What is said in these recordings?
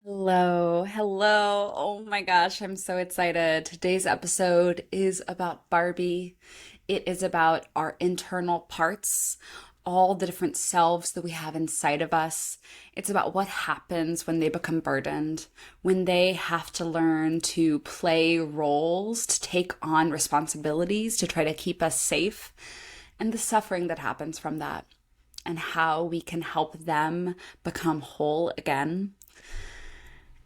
Hello, hello. Oh my gosh, I'm so excited. Today's episode is about Barbie. It is about our internal parts, all the different selves that we have inside of us. It's about what happens when they become burdened, when they have to learn to play roles, to take on responsibilities to try to keep us safe, and the suffering that happens from that, and how we can help them become whole again.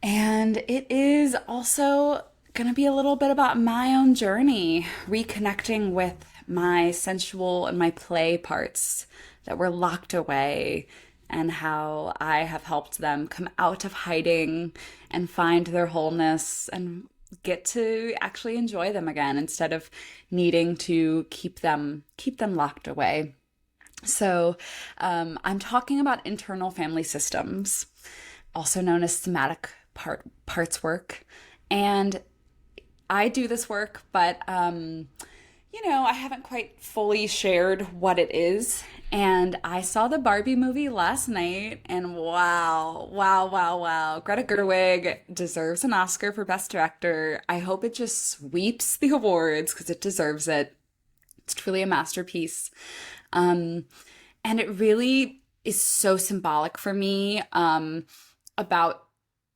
And it is also going to be a little bit about my own journey, reconnecting with my sensual and my play parts that were locked away, and how I have helped them come out of hiding and find their wholeness and get to actually enjoy them again instead of needing to keep them locked away. I'm talking about internal family systems, also known as somatic parts work. And I do this work, but I haven't quite fully shared what it is. And I saw the Barbie movie last night, and wow, wow, wow, wow. Greta Gerwig deserves an Oscar for Best Director. I hope it just sweeps the awards because it deserves it. It's truly a masterpiece. Um, and it really is so symbolic for me, about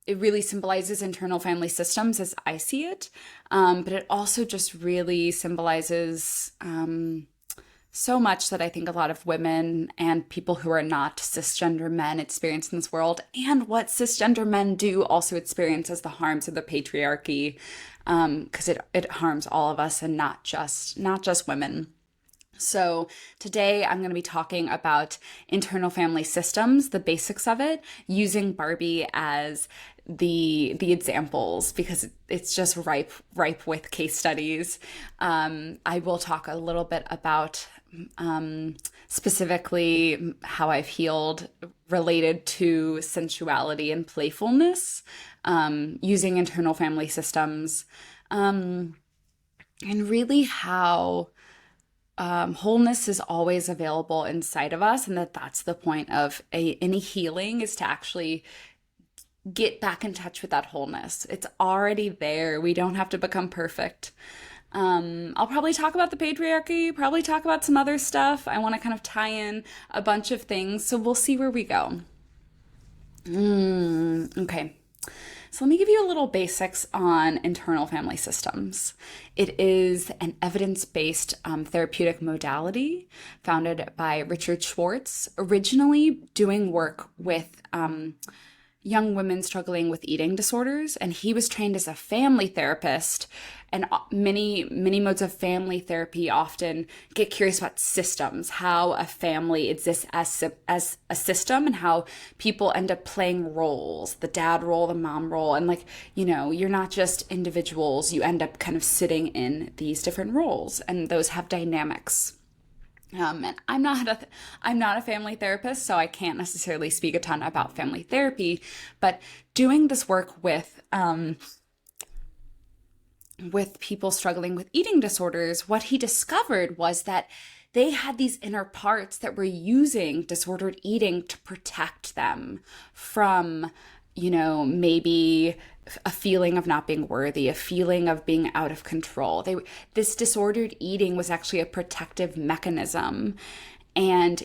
it really symbolizes internal family systems as I see it. But it also just really symbolizes so much that I think a lot of women and people who are not cisgender men experience in this world, and what cisgender men do also experience as the harms of the patriarchy, because it harms all of us and not just women. So today I'm going to be talking about internal family systems, the basics of it, using Barbie as the examples because it's just ripe with case studies. I will talk a little bit about specifically how I've healed related to sensuality and playfulness, using internal family systems, and really how wholeness is always available inside of us, and that's the point of any healing, is to actually get back in touch with that wholeness. It's already there. We don't have to become perfect. I'll probably talk about the patriarchy, probably talk about some other stuff. I want to kind of tie in a bunch of things, so we'll see where we go. Okay. So let me give you a little basics on internal family systems. It is an evidence-based therapeutic modality founded by Richard Schwartz, originally doing work with young women struggling with eating disorders, and he was trained as a family therapist. And many modes of family therapy often get curious about systems, how a family exists as a system, and how people end up playing roles, the dad role, the mom role, and you're not just individuals, you end up kind of sitting in these different roles, and those have dynamics. And I'm not a family therapist, so I can't necessarily speak a ton about family therapy. But doing this work with people struggling with eating disorders, what he discovered was that they had these inner parts that were using disordered eating to protect them from, maybe a feeling of not being worthy, a feeling of being out of control. This disordered eating was actually a protective mechanism. And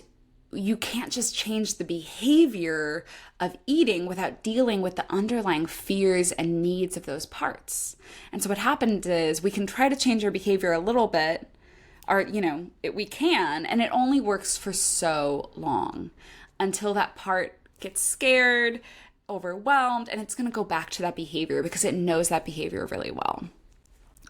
you can't just change the behavior of eating without dealing with the underlying fears and needs of those parts. And so what happens is we can try to change our behavior a little bit, or, we can, and it only works for so long until that part gets scared, overwhelmed, and it's going to go back to that behavior because it knows that behavior really well.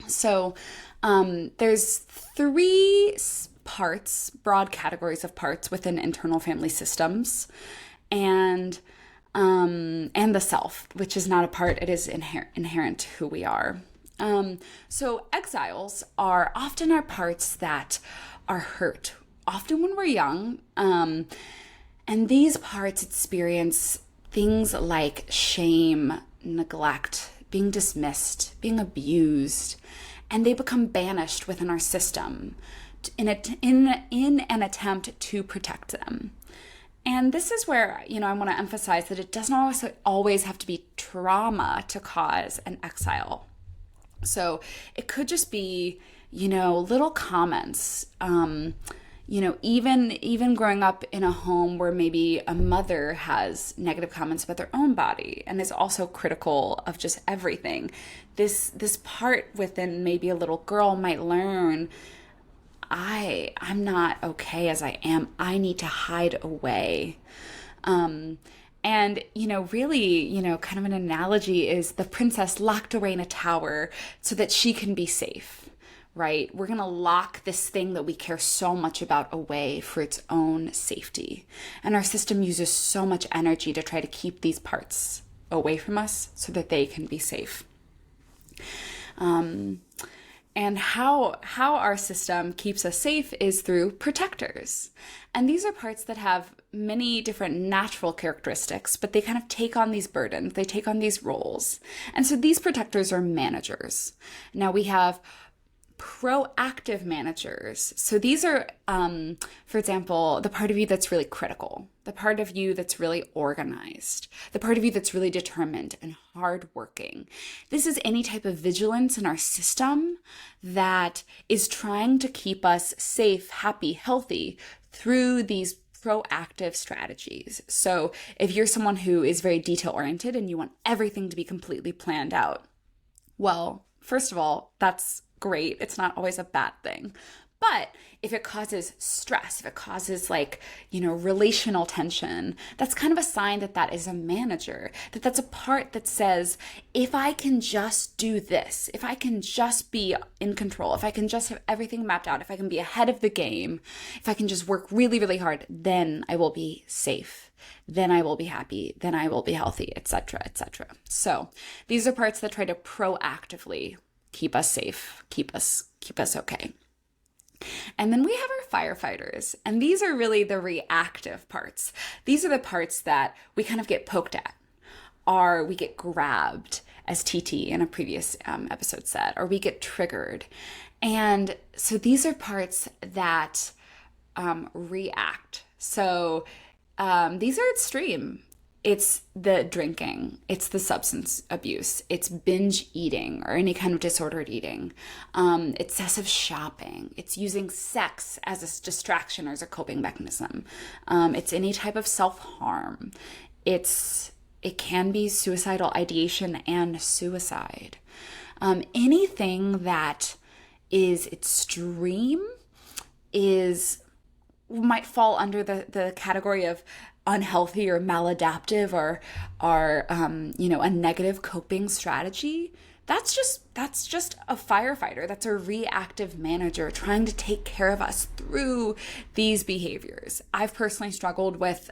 So there's three parts, broad categories of parts within internal family systems, and the self, which is not a part; it is inherent to who we are. So exiles are often our parts that are hurt, often when we're young, and these parts experience things like shame, neglect, being dismissed, being abused, and they become banished within our system in an attempt to protect them. And this is where, I want to emphasize that it doesn't always have to be trauma to cause an exile. So it could just be, little comments. Even growing up in a home where maybe a mother has negative comments about their own body and is also critical of just everything. This part within maybe a little girl might learn, I'm not okay as I am. I need to hide away. And, really, kind of an analogy is the princess locked away in a tower so that she can be safe, right? We're going to lock this thing that we care so much about away for its own safety. And our system uses so much energy to try to keep these parts away from us so that they can be safe. And how our system keeps us safe is through protectors. And these are parts that have many different natural characteristics, but they kind of take on these burdens, they take on these roles. And so these protectors are managers. Now we have proactive managers. So these are, for example, the part of you that's really critical, the part of you that's really organized, the part of you that's really determined and hardworking. This is any type of vigilance in our system that is trying to keep us safe, happy, healthy through these proactive strategies. So if you're someone who is very detail oriented and you want everything to be completely planned out, well, first of all, that's great. It's not always a bad thing. But if it causes stress, if it causes relational tension, that's kind of a sign that that is a manager, that's a part that says, if I can just do this, if I can just be in control, if I can just have everything mapped out, if I can be ahead of the game, if I can just work really, really hard, then I will be safe. Then I will be happy. Then I will be healthy, etc., etc. So these are parts that try to proactively keep us safe, keep us okay. And then we have our firefighters, and these are really the reactive parts. These are the parts that we kind of get poked at, or we get grabbed, as TT in a previous episode said, or we get triggered. And so these are parts that react. So these are extreme. It's the drinking, it's the substance abuse, it's binge eating or any kind of disordered eating, excessive shopping, it's using sex as a distraction or as a coping mechanism, it's any type of self-harm, it can be suicidal ideation and suicide. Anything that is extreme might fall under the category of unhealthy or maladaptive or a negative coping strategy. That's just a firefighter. That's a reactive manager trying to take care of us through these behaviors. I've personally struggled with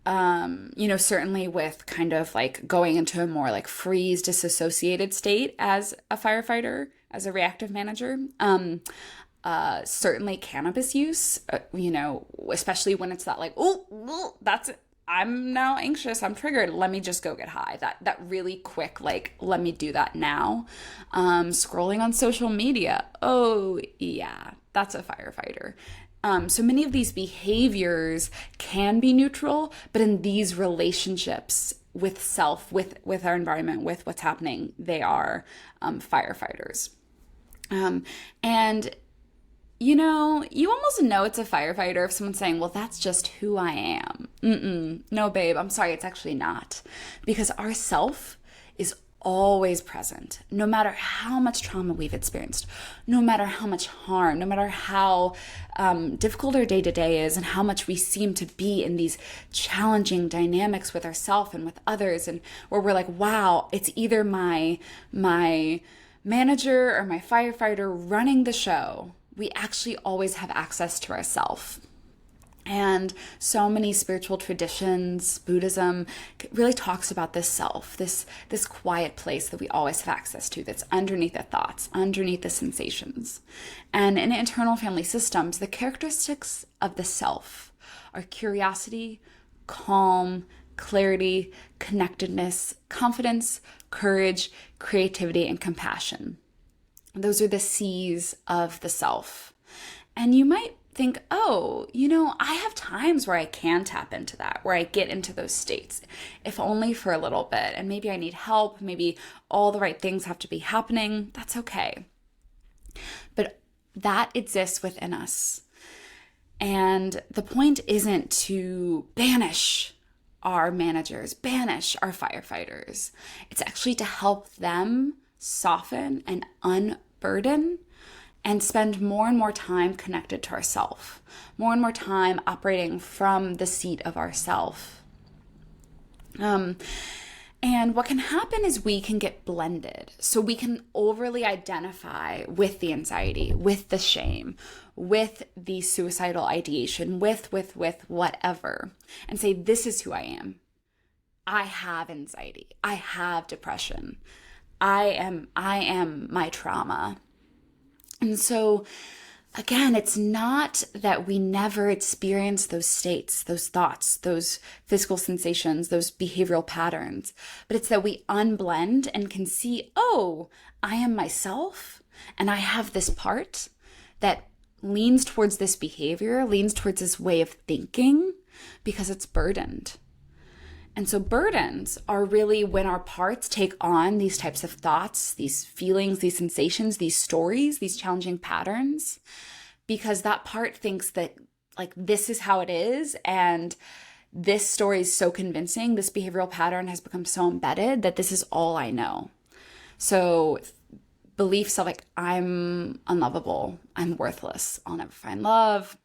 certainly with kind of like going into a more like freeze, disassociated state as a firefighter, as a reactive manager. Certainly cannabis use, especially when it's that like, oh, that's it. I'm now anxious, I'm triggered, let me just go get high. That really quick, like, let me do that now. Scrolling on social media, oh yeah, that's a firefighter. So many of these behaviors can be neutral, but in these relationships with self, with our environment, with what's happening, they are firefighters. And you almost know it's a firefighter if someone's saying, well, that's just who I am. No, babe, I'm sorry, it's actually not. Because our self is always present, no matter how much trauma we've experienced, no matter how much harm, no matter how difficult our day-to-day is and how much we seem to be in these challenging dynamics with ourselves and with others, and where we're like, wow, it's either my manager or my firefighter running the show. We actually always have access to ourself. And so many spiritual traditions, Buddhism really talks about this self, this quiet place that we always have access to, that's underneath the thoughts, underneath the sensations. And in internal family systems, the characteristics of the self are curiosity, calm, clarity, connectedness, confidence, courage, creativity, and compassion. Those are the C's of the self. And you might think, oh, I have times where I can tap into that, where I get into those states, if only for a little bit. And maybe I need help. Maybe all the right things have to be happening. That's okay. But that exists within us. And the point isn't to banish our managers, banish our firefighters. It's actually to help them soften and unburden and spend more and more time connected to ourself, more and more time operating from the seat of ourself. And what can happen is we can get blended. So we can overly identify with the anxiety, with the shame, with the suicidal ideation, with whatever, and say, this is who I am. I have anxiety. I have depression. I am my trauma. And so, again, it's not that we never experience those states, those thoughts, those physical sensations, those behavioral patterns, but it's that we unblend and can see, oh, I am myself, and I have this part that leans towards this behavior, leans towards this way of thinking, because it's burdened. And so burdens are really when our parts take on these types of thoughts, these feelings, these sensations, these stories, these challenging patterns, because that part thinks that like this is how it is, and this story is so convincing, this behavioral pattern has become so embedded that this is all I know. So beliefs of like, I'm unlovable, I'm worthless, I'll never find love,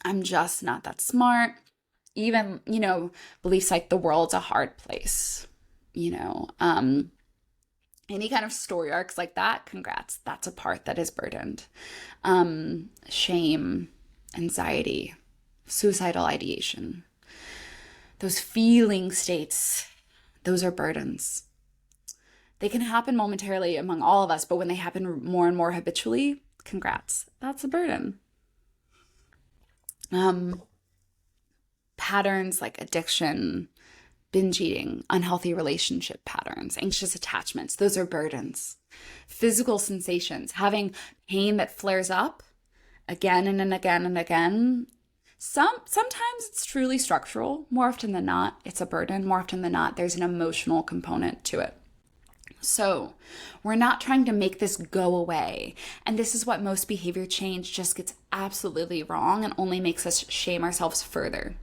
I'm just not that smart. Even, beliefs like the world's a hard place, any kind of story arcs like that, congrats, that's a part that is burdened. Shame, anxiety, suicidal ideation, those feeling states, those are burdens. They can happen momentarily among all of us, but when they happen more and more habitually, congrats, that's a burden. Patterns like addiction, binge eating, unhealthy relationship patterns, anxious attachments, those are burdens. Physical sensations, having pain that flares up again and again and again. Sometimes it's truly structural. More often than not, it's a burden. More often than not, there's an emotional component to it. So we're not trying to make this go away. And this is what most behavior change just gets absolutely wrong and only makes us shame ourselves further.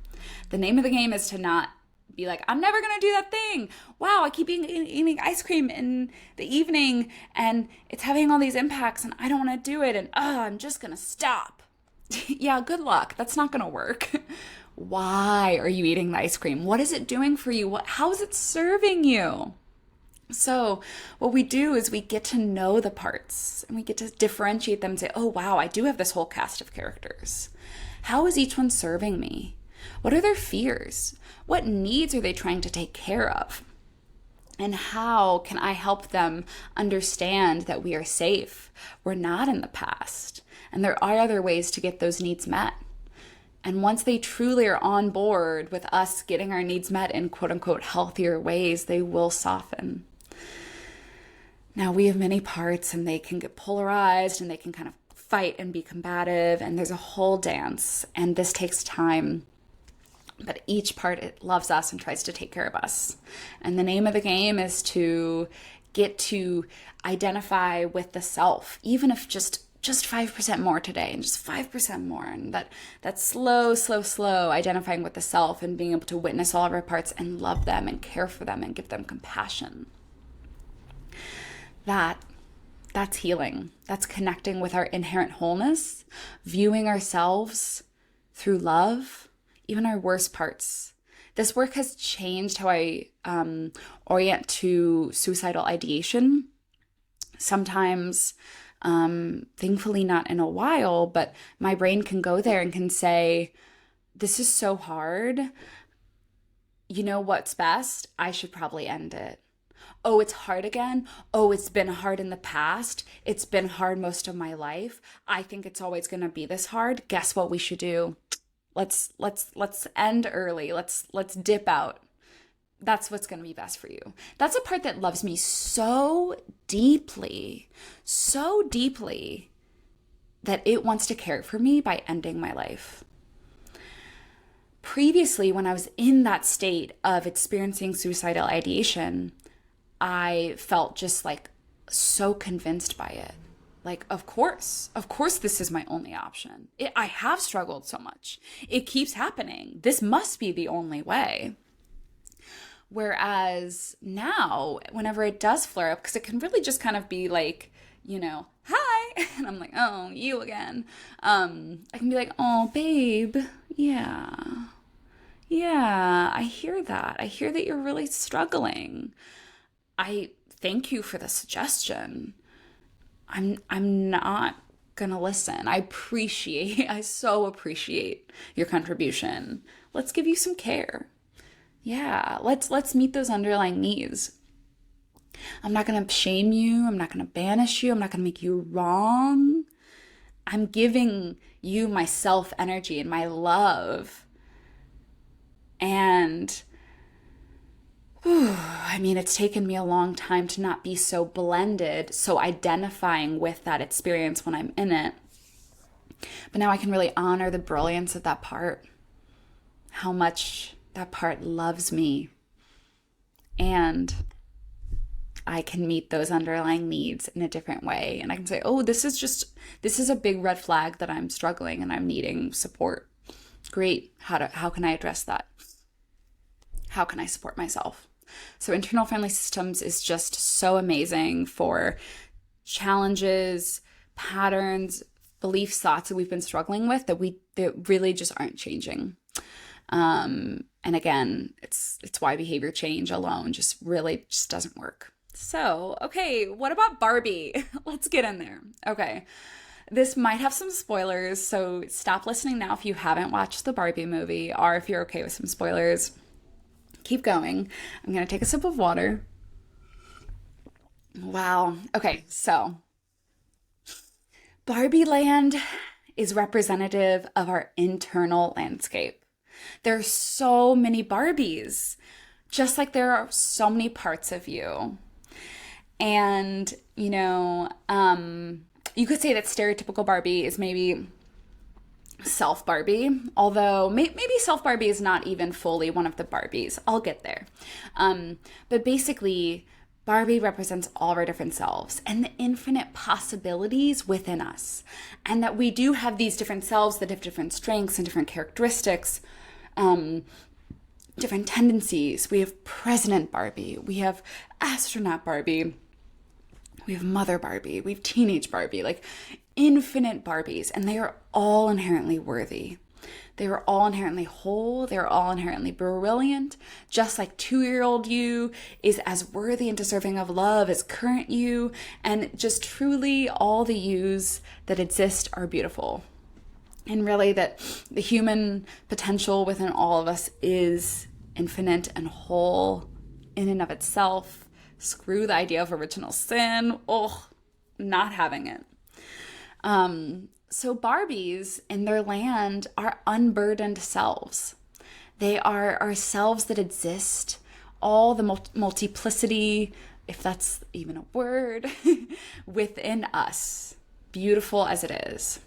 The name of the game is to not be like, I'm never going to do that thing. Wow, I keep eating ice cream in the evening and it's having all these impacts and I don't want to do it. And I'm just going to stop. Yeah, good luck. That's not going to work. Why are you eating the ice cream? What is it doing for you? How is it serving you? So what we do is we get to know the parts and we get to differentiate them and say, oh, wow, I do have this whole cast of characters. How is each one serving me? What are their fears? What needs are they trying to take care of? And how can I help them understand that we are safe? We're not in the past. And there are other ways to get those needs met. And once they truly are on board with us getting our needs met in quote unquote healthier ways, they will soften. Now, we have many parts and they can get polarized and they can kind of fight and be combative. And there's a whole dance. And this takes time. But each part, it loves us and tries to take care of us. And the name of the game is to get to identify with the self, even if just 5% more today and just 5% more. And that slow identifying with the self and being able to witness all of our parts and love them and care for them and give them compassion. That's healing. That's connecting with our inherent wholeness, viewing ourselves through love, even our worst parts. This work has changed how I orient to suicidal ideation. Sometimes, thankfully not in a while, but my brain can go there and can say, this is so hard. You know what's best? I should probably end it. Oh, it's hard again. Oh, it's been hard in the past. It's been hard most of my life. I think it's always going to be this hard. Guess what we should do? Let's end early. Let's dip out. That's what's going to be best for you. That's a part that loves me so deeply that it wants to care for me by ending my life. Previously, when I was in that state of experiencing suicidal ideation, I felt just like so convinced by it. Like, of course, this is my only option. I have struggled so much. It keeps happening. This must be the only way. Whereas now, whenever it does flare up, because it can really just kind of be like, hi, and I'm like, oh, you again. I can be like, oh, babe, yeah, I hear that. I hear that you're really struggling. I thank you for the suggestion. I'm not gonna listen. I so appreciate your contribution. Let's give you some care. Yeah, let's meet those underlying needs. I'm not gonna shame you. I'm not gonna banish you. I'm not gonna make you wrong. I'm giving you my self energy and my love. And it's taken me a long time to not be so blended, so identifying with that experience when I'm in it. But now I can really honor the brilliance of that part, how much that part loves me. And I can meet those underlying needs in a different way. And I can say, oh, this is a big red flag that I'm struggling and I'm needing support. Great. How can I address that? How can I support myself? So internal family systems is just so amazing for challenges, patterns, beliefs, thoughts that we've been struggling with that really just aren't changing. And again, it's why behavior change alone just doesn't work. So, okay, what about Barbie? Let's get in there. Okay. This might have some spoilers, so stop listening now if you haven't watched the Barbie movie, or if you're okay with some spoilers. Keep going. I'm going to take a sip of water. Wow. Okay, so Barbie Land is representative of our internal landscape. There are so many Barbies, just like there are so many parts of you. And, you could say that stereotypical Barbie is maybe self Barbie, although maybe self Barbie is not even fully one of the Barbies. I'll get there. But basically, Barbie represents all of our different selves and the infinite possibilities within us. And that we do have these different selves that have different strengths and different characteristics, different tendencies. We have President Barbie, we have Astronaut Barbie, we have Mother Barbie, we have Teenage Barbie, like infinite Barbies, and they are all inherently worthy. They are all inherently whole. They are all inherently brilliant. Just like 2-year-old you is as worthy and deserving of love as current you, and just truly all the yous that exist are beautiful. And really that the human potential within all of us is infinite and whole in and of itself. Screw the idea of original sin. Oh, not having it. So Barbies in their land are unburdened selves. They are ourselves that exist, all the multiplicity, if that's even a word, within us, beautiful as it is.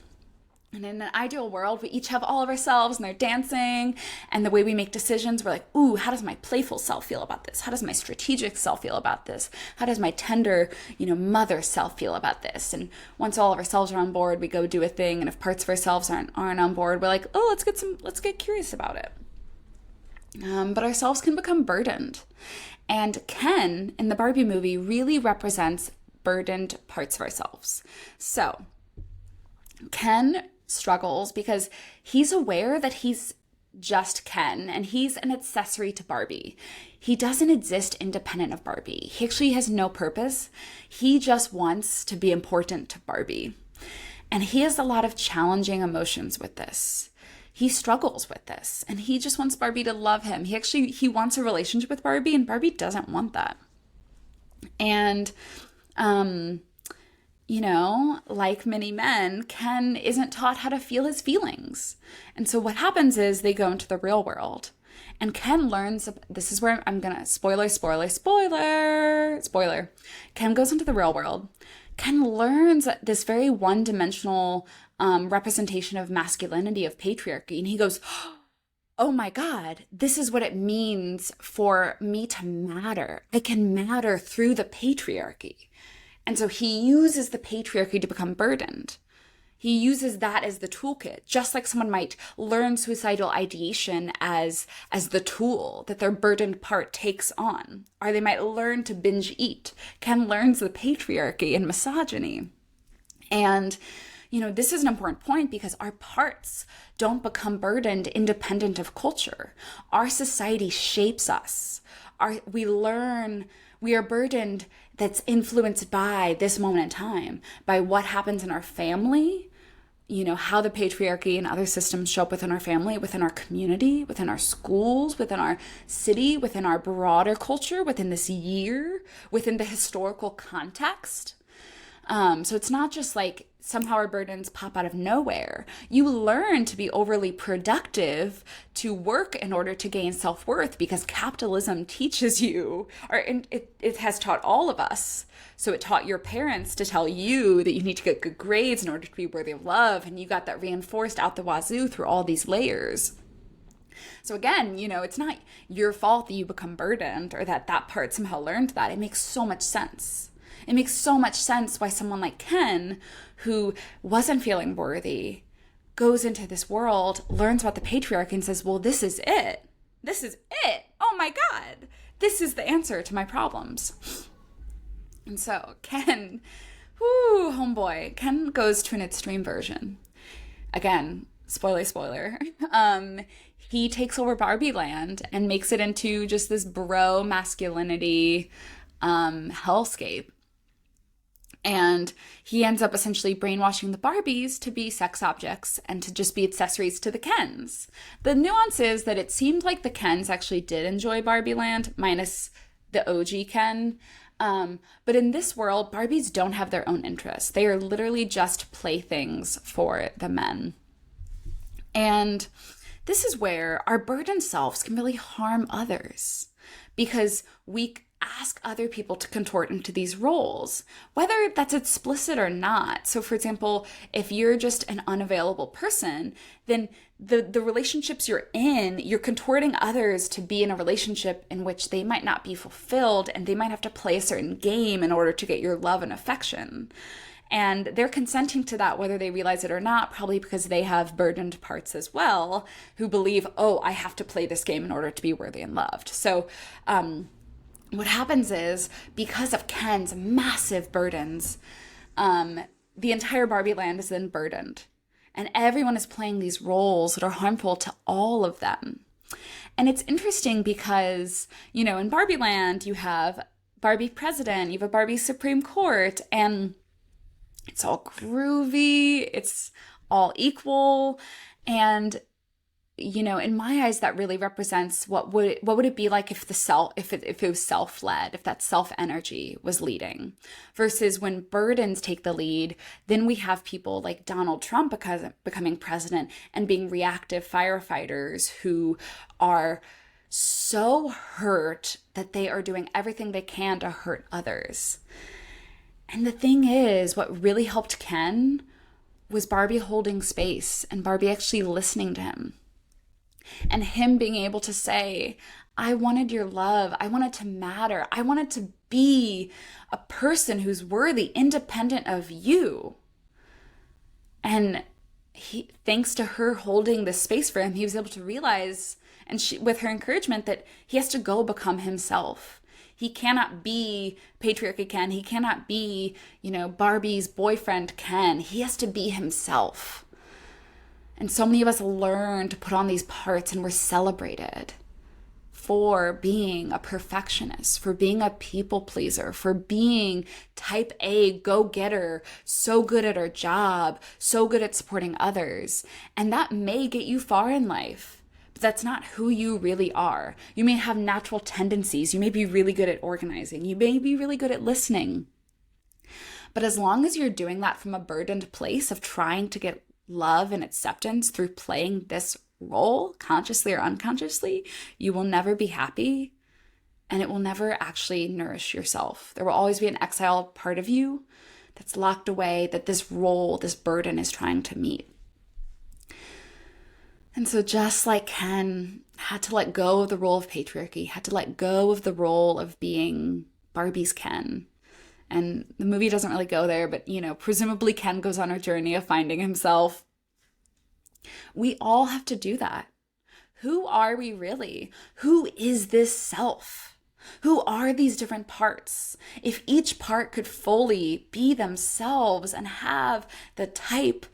And in an ideal world, we each have all of ourselves and they're dancing, and the way we make decisions, we're like, ooh, how does my playful self feel about this? How does my strategic self feel about this? How does my tender, mother self feel about this? And once all of ourselves are on board, we go do a thing. And if parts of ourselves aren't on board, we're like, oh, let's get curious about it. But ourselves can become burdened. And Ken in the Barbie movie really represents burdened parts of ourselves. So Ken struggles because he's aware that he's just Ken and he's an accessory to Barbie. He doesn't exist independent of Barbie. He actually has no purpose. He just wants to be important to Barbie. And he has a lot of challenging emotions with this. He struggles with this and he just wants Barbie to love him. He wants a relationship with Barbie, and Barbie doesn't want that. And like many men, Ken isn't taught how to feel his feelings. And so what happens is they go into the real world. And Ken learns, this is where I'm going to, spoiler. Ken goes into the real world. Ken learns this very one-dimensional representation of masculinity, of patriarchy, and he goes, oh my God, this is what it means for me to matter. I can matter through the patriarchy. And so he uses the patriarchy to become burdened. He uses that as the toolkit, just like someone might learn suicidal ideation as the tool that their burdened part takes on. Or they might learn to binge eat. Ken learns the patriarchy and misogyny. And this is an important point because our parts don't become burdened independent of culture. Our society shapes us. We are burdened that's influenced by this moment in time, by what happens in our family, how the patriarchy and other systems show up within our family, within our community, within our schools, within our city, within our broader culture, within this year, within the historical context. So it's not just like somehow our burdens pop out of nowhere. You learn to be overly productive, to work in order to gain self-worth, because capitalism teaches you, or it has taught all of us. So it taught your parents to tell you that you need to get good grades in order to be worthy of love, and you got that reinforced out the wazoo through all these layers. So again, it's not your fault that you become burdened or that part somehow learned that. It makes so much sense. It makes so much sense why someone like Ken, who wasn't feeling worthy, goes into this world, learns about the patriarchy, and says, well, this is it. This is it. Oh my God. This is the answer to my problems. And so Ken, homeboy, Ken goes to an extreme version. Again, spoiler. He takes over Barbie land and makes it into just this bro masculinity hellscape. And he ends up essentially brainwashing the Barbies to be sex objects and to just be accessories to the Kens. The nuance is that it seemed like the Kens actually did enjoy Barbie land, minus the OG Ken. But in this world, Barbies don't have their own interests. They are literally just playthings for the men. And this is where our burdened selves can really harm others, because we ask other people to contort into these roles, whether that's explicit or not. So for example, if you're just an unavailable person, then the relationships you're in, you're contorting others to be in a relationship in which they might not be fulfilled, and they might have to play a certain game in order to get your love and affection. And they're consenting to that whether they realize it or not, probably because they have burdened parts as well, who believe, oh, I have to play this game in order to be worthy and loved. So what happens is, because of Ken's massive burdens, the entire Barbie land is then burdened. And everyone is playing these roles that are harmful to all of them. And it's interesting because, in Barbie land, you have Barbie president, you have a Barbie Supreme Court, and it's all groovy, it's all equal. And in my eyes, that really represents what would it be like if it was self-led, if that self-energy was leading, versus when burdens take the lead. Then we have people like Donald Trump becoming president and being reactive firefighters who are so hurt that they are doing everything they can to hurt others. And the thing is, what really helped Ken was Barbie holding space and Barbie actually listening to him. And him being able to say, I wanted your love. I wanted to matter. I wanted to be a person who's worthy, independent of you. And thanks to her holding this space for him, he was able to realize, and with her encouragement, that he has to go become himself. He cannot be patriarchy Ken. He cannot be, Barbie's boyfriend Ken. He has to be himself. And so many of us learn to put on these parts, and we're celebrated for being a perfectionist, for being a people pleaser, for being type A go-getter, so good at our job, so good at supporting others. And that may get you far in life, but that's not who you really are. You may have natural tendencies. You may be really good at organizing. You may be really good at listening. But as long as you're doing that from a burdened place of trying to get love and acceptance through playing this role, consciously or unconsciously, you will never be happy, and it will never actually nourish yourself. There will always be an exiled part of you that's locked away, that this role, this burden is trying to meet. And so just like Ken had to let go of the role of patriarchy, had to let go of the role of being Barbie's Ken. And the movie doesn't really go there, but, presumably Ken goes on a journey of finding himself. We all have to do that. Who are we really? Who is this self? Who are these different parts? If each part could fully be themselves and have the type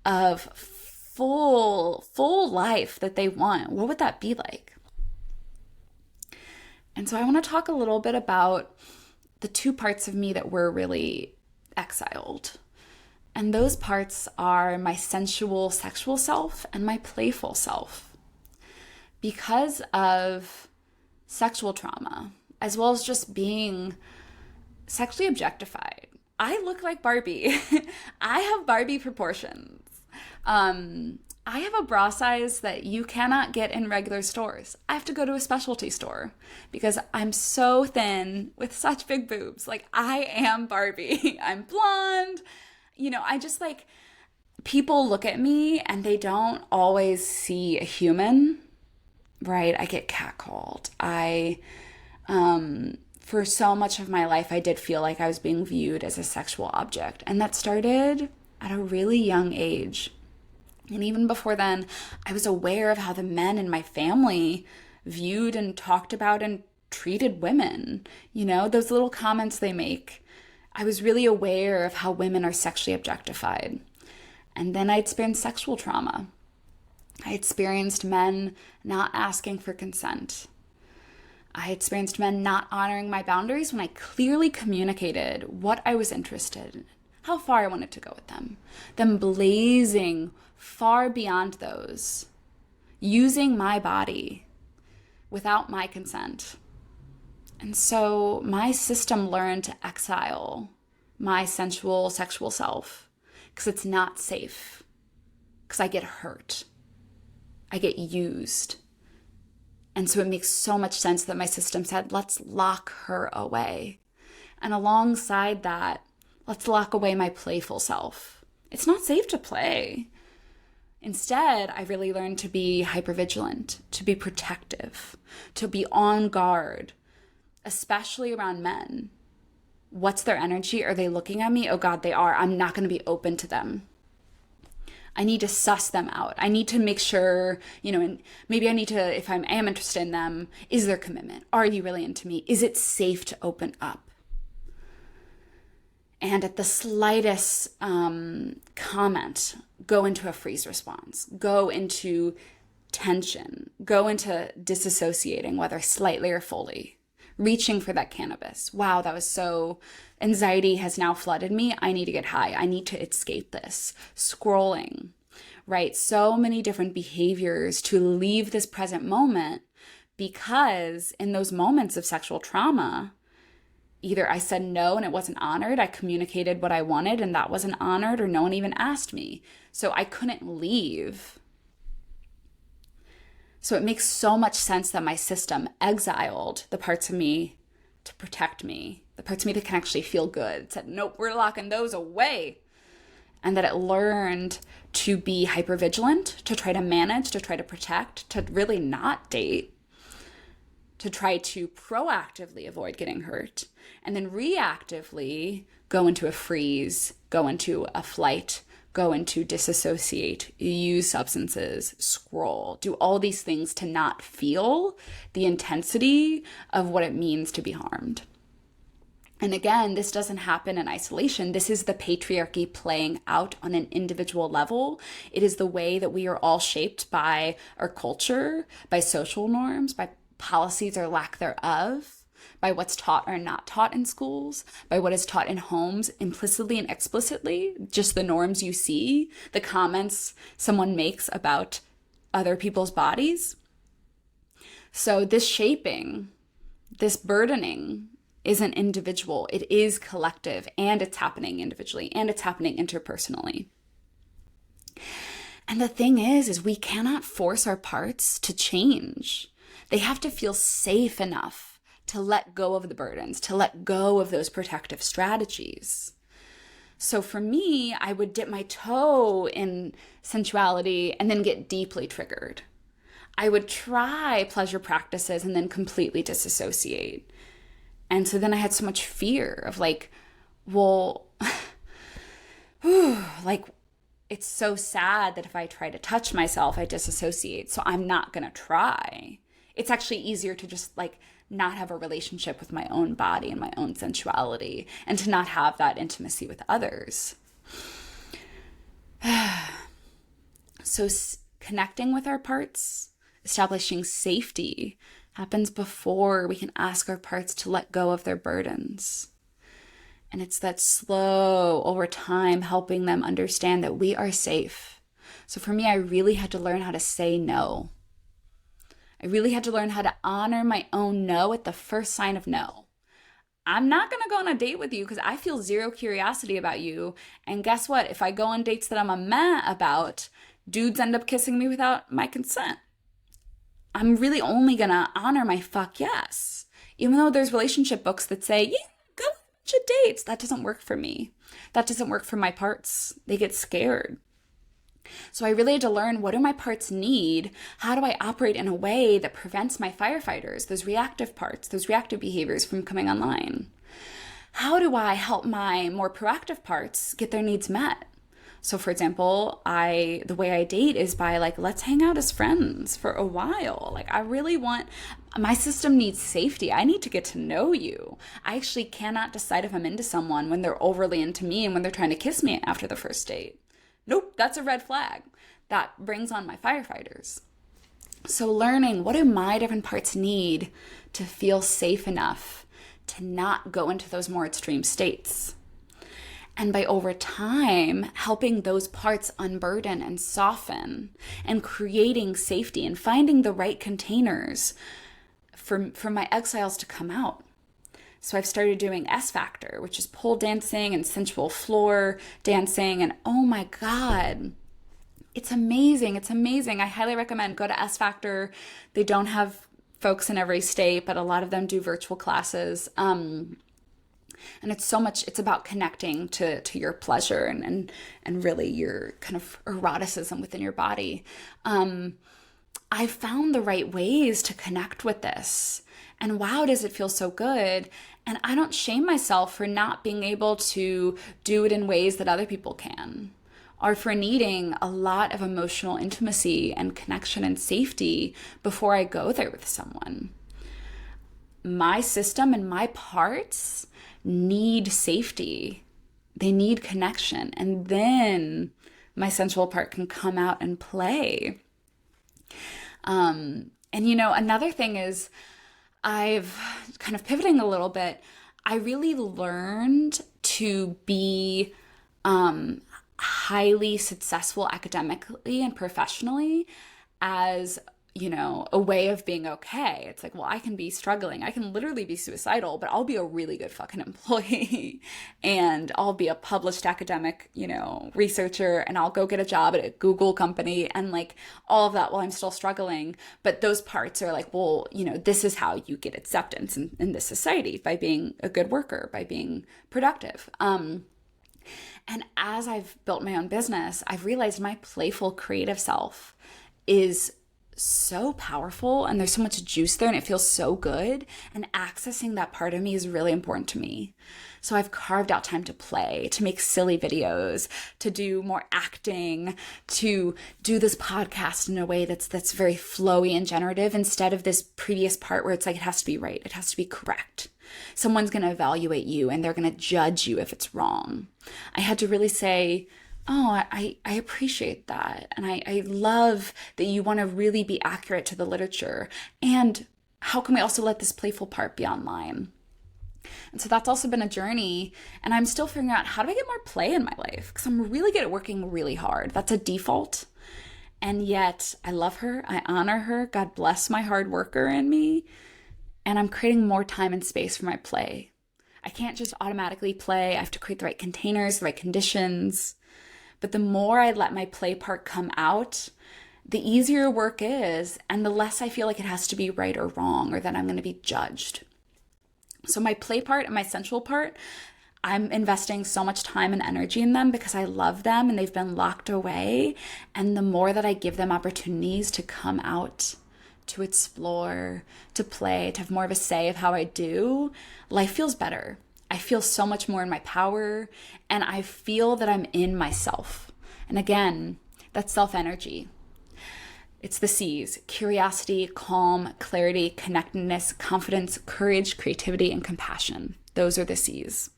of full life that they want, what would that be like? And so I want to talk a little bit about the two parts of me that were really exiled. And those parts are my sensual, sexual self and my playful self. Because of sexual trauma, as well as just being sexually objectified, I look like Barbie. I have Barbie proportions. I have a bra size that you cannot get in regular stores. I have to go to a specialty store because I'm so thin with such big boobs. Like, I am Barbie. I'm blonde. I just people look at me and they don't always see a human, right? I get catcalled. For so much of my life, I did feel like I was being viewed as a sexual object. And that started at a really young age. And even before then, I was aware of how the men in my family viewed and talked about and treated women. Those little comments they make. I was really aware of how women are sexually objectified. And then I experienced sexual trauma. I experienced men not asking for consent. I experienced men not honoring my boundaries when I clearly communicated what I was interested in, how far I wanted to go with them. Them blazing far beyond those, using my body without my consent. And so my system learned to exile my sensual, sexual self because it's not safe, because I get hurt. I get used. And so it makes so much sense that my system said, let's lock her away. And alongside that, let's lock away my playful self. It's not safe to play. Instead, I really learned to be hypervigilant, to be protective, to be on guard, especially around men. What's their energy? Are they looking at me? Oh God, they are. I'm not going to be open to them. I need to suss them out. I need to make sure, and maybe I need to, if I am interested in them, is there commitment? Are you really into me? Is it safe to open up? And at the slightest comment, go into a freeze response, go into tension, go into disassociating, whether slightly or fully, reaching for that cannabis. Wow, that was so, anxiety has now flooded me. I need to get high. I need to escape this. Scrolling, right? So many different behaviors to leave this present moment, because in those moments of sexual trauma, either I said no and it wasn't honored, I communicated what I wanted and that wasn't honored, or no one even asked me. So I couldn't leave. So it makes so much sense that my system exiled the parts of me to protect me, the parts of me that can actually feel good. It said, nope, we're locking those away. And that it learned to be hypervigilant, to try to manage, to try to protect, to really not date, to try to proactively avoid getting hurt, and then reactively go into a freeze, go into a flight, go into disassociate, use substances, scroll, do all these things to not feel the intensity of what it means to be harmed. And again, this doesn't happen in isolation. This is the patriarchy playing out on an individual level. It is the way that we are all shaped by our culture, by social norms, by policies or lack thereof, by what's taught or not taught in schools, by what is taught in homes implicitly and explicitly, just the norms you see, the comments someone makes about other people's bodies. So this shaping, this burdening isn't individual, it is collective, and it's happening individually, and it's happening interpersonally. And the thing is we cannot force our parts to change. They have to feel safe enough to let go of the burdens, to let go of those protective strategies. So for me, I would dip my toe in sensuality and then get deeply triggered. I would try pleasure practices and then completely disassociate. And so then I had so much fear of like, well, like, it's so sad that if I try to touch myself, I disassociate. So I'm not going to try. It's actually easier to just like not have a relationship with my own body and my own sensuality and to not have that intimacy with others. So connecting with our parts, establishing safety happens before we can ask our parts to let go of their burdens. And it's that slow, over time, helping them understand that we are safe. So for me, I really had to learn how to say no. I really had to learn how to honor my own no at the first sign of no. I'm not going to go on a date with you because I feel zero curiosity about you. And guess what? If I go on dates that I'm a meh about, dudes end up kissing me without my consent. I'm really only going to honor my fuck yes. Even though there's relationship books that say, yeah, go on a bunch of dates. That doesn't work for me. That doesn't work for my parts. They get scared. So I really had to learn, what do my parts need? How do I operate in a way that prevents my firefighters, those reactive parts, those reactive behaviors from coming online? How do I help my more proactive parts get their needs met? So for example, the way I date is by like, let's hang out as friends for a while. Like I really want, my system needs safety. I need to get to know you. I actually cannot decide if I'm into someone when they're overly into me and when they're trying to kiss me after the first date. Nope, that's a red flag. That brings on my firefighters. So learning, what do my different parts need to feel safe enough to not go into those more extreme states? And by over time, helping those parts unburden and soften and creating safety and finding the right containers for my exiles to come out. So I've started doing S Factor, which is pole dancing and sensual floor dancing. And oh my God, it's amazing. It's amazing. I highly recommend go to S Factor. They don't have folks in every state, but a lot of them do virtual classes. And it's so much, it's about connecting to your pleasure and really your kind of eroticism within your body. I found the right ways to connect with this. And wow, does it feel so good. And I don't shame myself for not being able to do it in ways that other people can, or for needing a lot of emotional intimacy and connection and safety before I go there with someone. My system and my parts need safety. They need connection. And then my sensual part can come out and play. And you know, another thing is, I've kind of pivoting a little bit. I really learned to be highly successful academically and professionally as, you know, a way of being okay. It's like, well, I can be struggling. I can literally be suicidal, but I'll be a really good fucking employee and I'll be a published academic, you know, researcher, and I'll go get a job at a Google company and like all of that while I'm still struggling. But those parts are like, well, you know, this is how you get acceptance in this society, by being a good worker, by being productive. And as I've built my own business, I've realized my playful creative self is so powerful and there's so much juice there and it feels so good, and accessing that part of me is really important to me. So I've carved out time to play, to make silly videos, to do more acting, to do this podcast in a way that's very flowy and generative, instead of this previous part where it's like, it has to be right, it has to be correct. Someone's going to evaluate you and they're going to judge you if it's wrong. I had to really say, oh, I appreciate that. And I love that you want to really be accurate to the literature. And how can we also let this playful part be online? And so that's also been a journey. And I'm still figuring out, how do I get more play in my life? Because I'm really good at working really hard. That's a default. And yet I love her. I honor her. God bless my hard worker in me. And I'm creating more time and space for my play. I can't just automatically play. I have to create the right containers, the right conditions. But the more I let my play part come out, the easier work is, and the less I feel like it has to be right or wrong, or that I'm going to be judged. So my play part and my sensual part, I'm investing so much time and energy in them because I love them and they've been locked away. And the more that I give them opportunities to come out, to explore, to play, to have more of a say of how I do, life feels better. I feel so much more in my power, and I feel that I'm in myself. And again, that's self energy. It's the C's: curiosity, calm, clarity, connectedness, confidence, courage, creativity, and compassion. Those are the C's.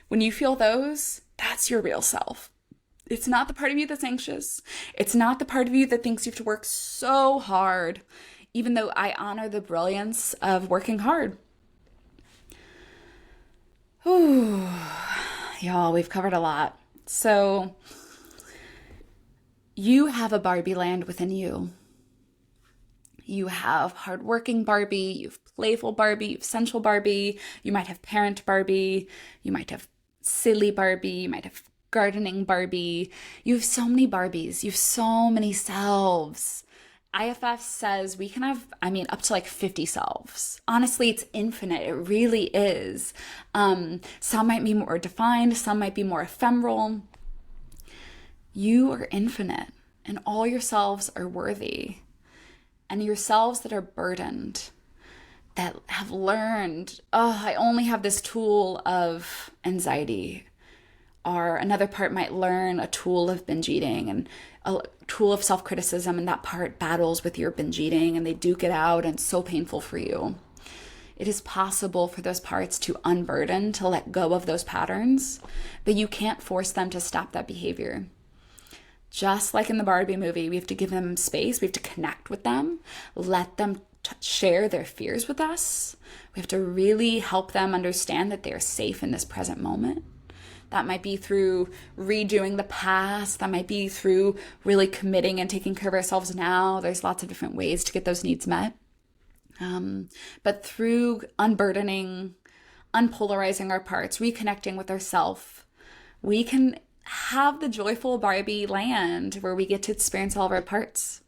When you feel those, that's your real self. It's not the part of you that's anxious. It's not the part of you that thinks you have to work so hard, even though I honor the brilliance of working hard. Ooh, y'all, we've covered a lot. So you have a Barbie land within you. You have hardworking Barbie, you have playful Barbie, you have sensual Barbie, you might have parent Barbie, you might have silly Barbie, you might have gardening Barbie. You have so many Barbies, you have so many selves. IFF says we can have, up to like 50 selves. Honestly, it's infinite. It really is. Some might be more defined, some might be more ephemeral. You are infinite, and all your selves are worthy. And your selves that are burdened, that have learned, I only have this tool of anxiety, or another part might learn a tool of binge eating and a tool of self-criticism, and that part battles with your binge eating and they duke it out, and it's so painful for you. It is possible for those parts to unburden, to let go of those patterns, but you can't force them to stop that behavior. Just like in the Barbie movie, we have to give them space. We have to connect with them, let them share their fears with us. We have to really help them understand that they are safe in this present moment. That might be through redoing the past. That might be through really committing and taking care of ourselves now. There's lots of different ways to get those needs met. But through unburdening, unpolarizing our parts, reconnecting with ourself, we can have the joyful Barbie land where we get to experience all of our parts.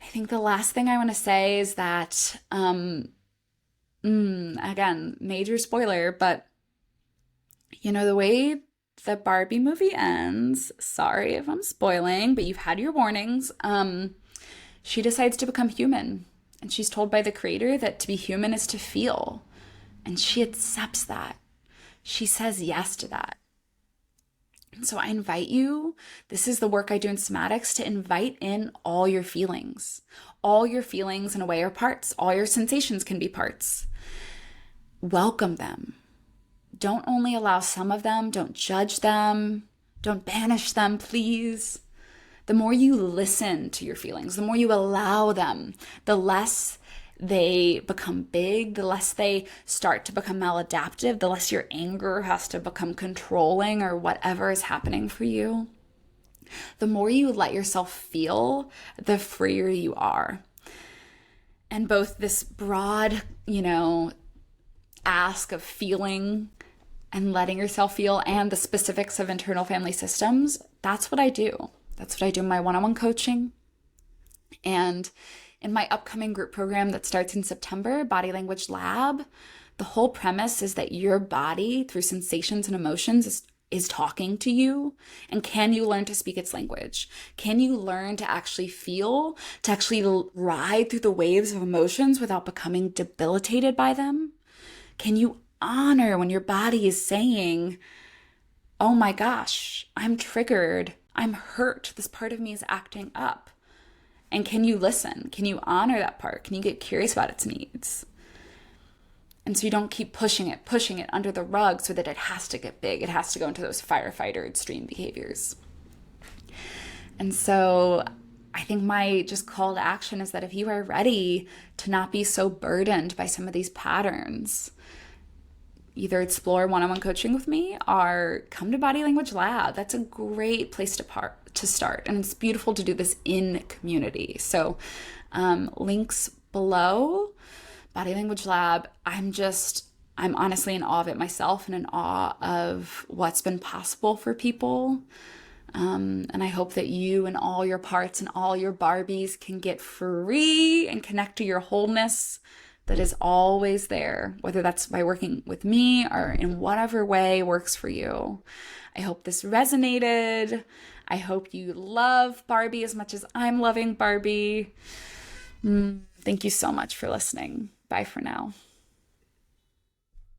I think the last thing I want to say is that, again, major spoiler, but the way the Barbie movie ends, sorry if I'm spoiling, but you've had your warnings. She decides to become human, and she's told by the creator that to be human is to feel, and she accepts that. She says yes to that. So I invite you, this is the work I do in somatics, to invite in all your feelings. All your feelings in a way are parts. All your sensations can be parts. Welcome them. Don't only allow some of them. Don't judge them. Don't banish them, please. The more you listen to your feelings, the more you allow them, the less they become big, the less they start to become maladaptive, the less your anger has to become controlling or whatever is happening for you. The more you let yourself feel, the freer you are. And both this broad, ask of feeling and letting yourself feel, and the specifics of internal family systems, that's what I do. That's what I do in my one-on-one coaching. And in my upcoming group program that starts in September, Body Language Lab, the whole premise is that your body, through sensations and emotions, is talking to you. And can you learn to speak its language? Can you learn to actually feel, to actually ride through the waves of emotions without becoming debilitated by them? Can you honor when your body is saying, oh my gosh, I'm triggered, I'm hurt, this part of me is acting up? And can you listen? Can you honor that part? Can you get curious about its needs? And so you don't keep pushing it under the rug so that it has to get big. It has to go into those firefighter extreme behaviors. And so I think my just call to action is that if you are ready to not be so burdened by some of these patterns, either explore one-on-one coaching with me or come to Body Language Lab. That's a great place to start. And it's beautiful to do this in community. So links below, Body Language Lab. I'm honestly in awe of it myself, and in awe of what's been possible for people. And I hope that you and all your parts and all your Barbies can get free and connect to your wholeness that is always there, whether that's by working with me or in whatever way works for you. I hope this resonated. I hope you love Barbie as much as I'm loving Barbie. Thank you so much for listening. Bye for now.